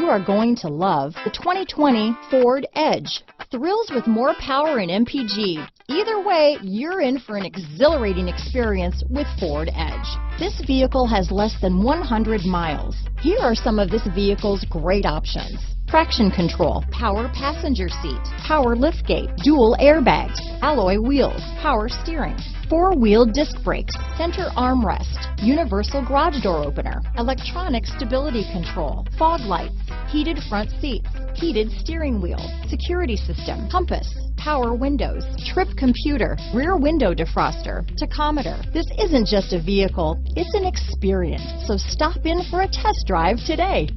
are going to love the 2020 Ford Edge. Thrills with more power and MPG. Either way, you're in for an exhilarating experience with Ford Edge. This vehicle has less than 100 miles. Here are some of this vehicle's great options: traction control, power passenger seat, power liftgate, dual airbags, alloy wheels, power steering, four-wheel disc brakes, center armrest, universal garage door opener, electronic stability control, fog lights, heated front seats, heated steering wheel, security system, compass, power windows, trip computer, rear window defroster, tachometer. This isn't just a vehicle, it's an experience. So stop in for a test drive today.